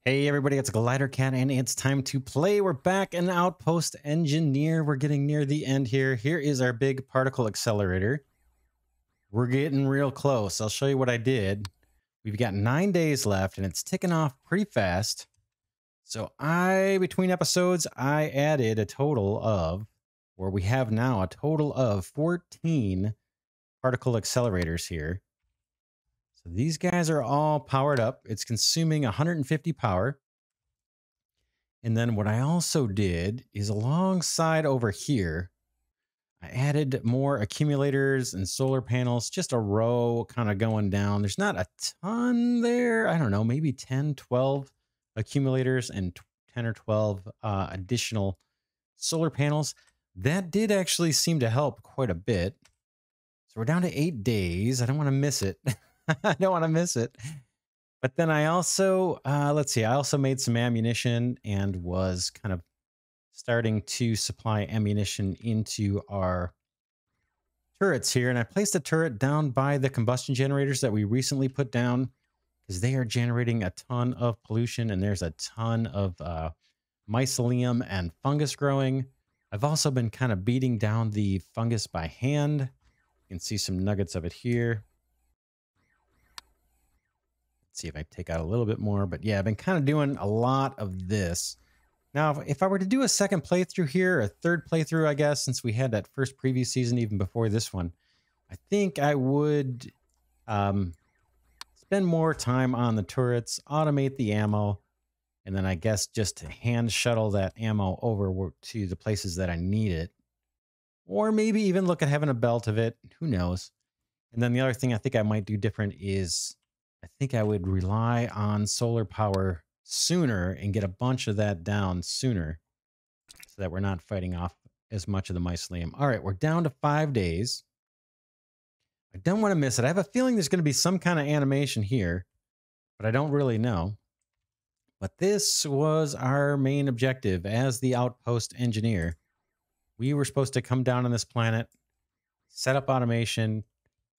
Hey everybody, it's Glidercat and it's time to play. We're back in Outpost Engineer. We're getting near the end here. Here is our big particle accelerator. We're getting real close. I'll show you what I did. We've got 9 days left and it's ticking off pretty fast. So between episodes, I added a total of, or we have now a total of 14 particle accelerators here. So these guys are all powered up. It's consuming 150 power. And then what I also did is alongside over here, I added more accumulators and solar panels, just a row kind of going down. There's not a ton there. I don't know, maybe 10, 12 accumulators and 10 or 12 additional solar panels. That did actually seem to help quite a bit. So we're down to 8 days. I don't want to miss it. I don't want to miss it. But then I also, let's see, I also made some ammunition and was kind of starting to supply ammunition into our turrets here. And I placed a turret down by the combustion generators that we recently put down because they are generating a ton of pollution and there's a ton of mycelium and fungus growing. I've also been kind of beating down the fungus by hand. You can see some nuggets of it here. See if I take out a little bit more, but yeah, I've been kind of doing a lot of this. Now, if I were to do a second playthrough here, a third playthrough, I guess, since we had that first preview season even before this one, I think I would spend more time on the turrets, automate the ammo, and then I guess just hand shuttle that ammo over to the places that I need it. Or maybe even look at having a belt of it. Who knows? And then the other thing I think I might do different is I think I would rely on solar power sooner and get a bunch of that down sooner so that we're not fighting off as much of the mycelium. All right, we're down to 5 days. I don't want to miss it. I have a feeling there's going to be some kind of animation here, but I don't really know. But this was our main objective as the Outpost engineer. We were supposed to come down on this planet, set up automation,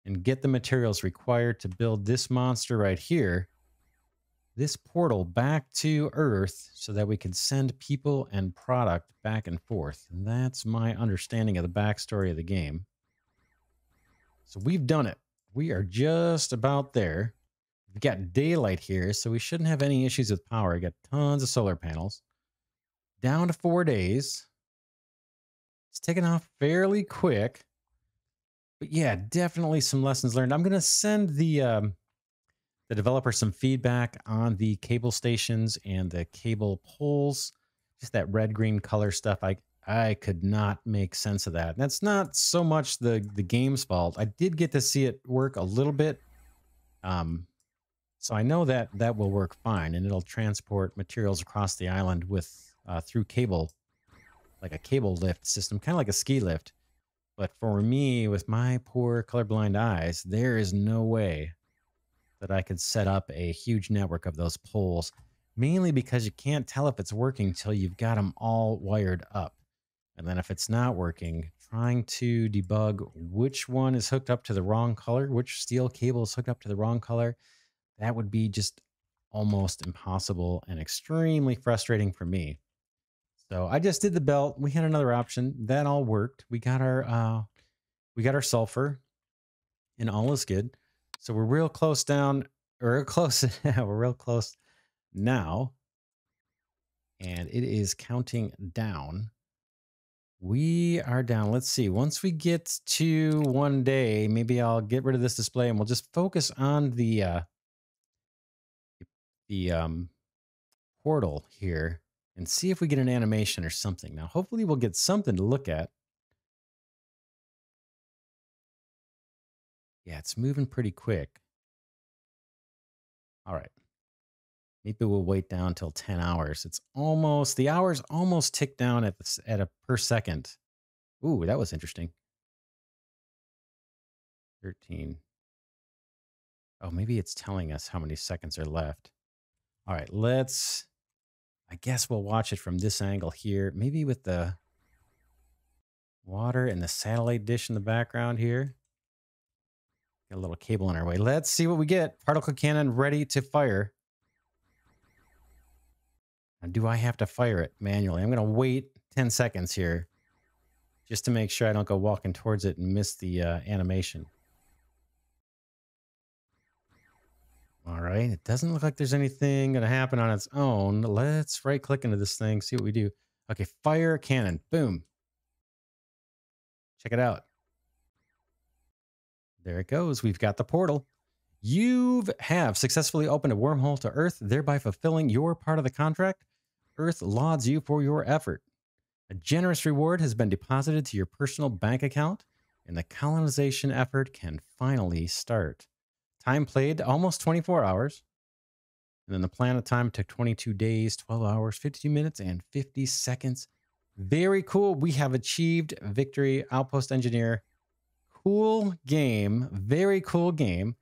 and get the materials required to build this monster right here, this portal back to Earth so that we could send people and product back and forth. And that's my understanding of the backstory of the game. So we've done it. We are just about there. We've got daylight here, so we shouldn't have any issues with power. I got tons of solar panels. Down to 4 days. It's taken off fairly quick. But yeah, definitely some lessons learned. I'm going to send the developer some feedback on the cable stations and the cable poles. Just that red-green color stuff. I could not make sense of that. And that's not so much the game's fault. I did get to see it work a little bit. So I know that that will work fine, and it'll transport materials across the island with through cable, like a cable lift system, kind of like a ski lift. But for me, with my poor colorblind eyes, there is no way that I could set up a huge network of those poles, mainly because you can't tell if it's working till you've got them all wired up. And then if it's not working, trying to debug which one is hooked up to the wrong color, which steel cable is hooked up to the wrong color, that would be just almost impossible and extremely frustrating for me. So I just did the belt. We had another option that all worked. We got our sulfur, and all is good. So we're real close down, or close. We're real close now, and it is counting down. We are down. Let's see. Once we get to 1 day, maybe I'll get rid of this display, and we'll just focus on the portal here. And see if we get an animation or something. Now, hopefully we'll get something to look at. Yeah, it's moving pretty quick. All right. Maybe we'll wait down until 10 hours. It's almost, the hours almost tick down at a per second. Ooh, that was interesting. 13. Oh, maybe it's telling us how many seconds are left. All right, I guess we'll watch it from this angle here. Maybe with the water and the satellite dish in the background here. Got a little cable in our way. Let's see what we get. Particle cannon ready to fire. Now, do I have to fire it manually? I'm going to wait 10 seconds here just to make sure I don't go walking towards it and miss the animation. All right. It doesn't look like there's anything going to happen on its own. Let's right click into this thing, see what we do. Okay. Fire cannon. Boom. Check it out. There it goes. We've got the portal. You have successfully opened a wormhole to Earth, thereby fulfilling your part of the contract. Earth lauds you for your effort. A generous reward has been deposited to your personal bank account, and the colonization effort can finally start. Time played almost 24 hours. And then the planet time took 22 days, 12 hours, 52 minutes, and 50 seconds. Very cool. We have achieved victory. Outpost Engineer. Cool game. Very cool game.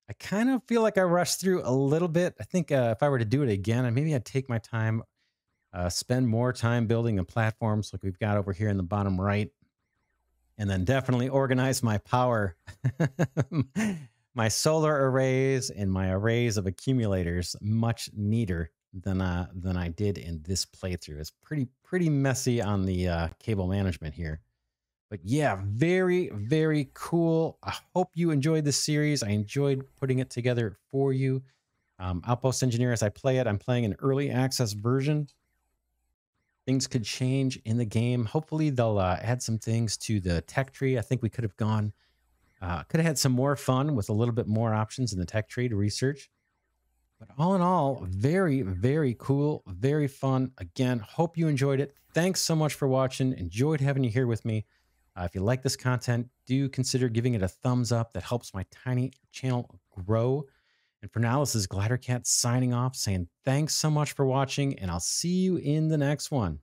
I kind of feel like I rushed through a little bit. I think if I were to do it again, maybe I'd take my time, spend more time building the platforms like we've got over here in the bottom right, and then definitely organize my power, my solar arrays and my arrays of accumulators much neater than I did in this playthrough. It's pretty messy on the cable management here. But yeah, very, very cool. I hope you enjoyed this series. I enjoyed putting it together for you. Outpost Engineer, as I play it, I'm playing an early access version. Things could change in the game. Hopefully, they'll add some things to the tech tree. I think we could have had some more fun with a little bit more options in the tech tree to research. But all in all, very, very cool, very fun. Again, hope you enjoyed it. Thanks so much for watching. Enjoyed having you here with me. If you like this content, do consider giving it a thumbs up. That helps my tiny channel grow. And for now, this is Glidercat signing off, saying thanks so much for watching, and I'll see you in the next one.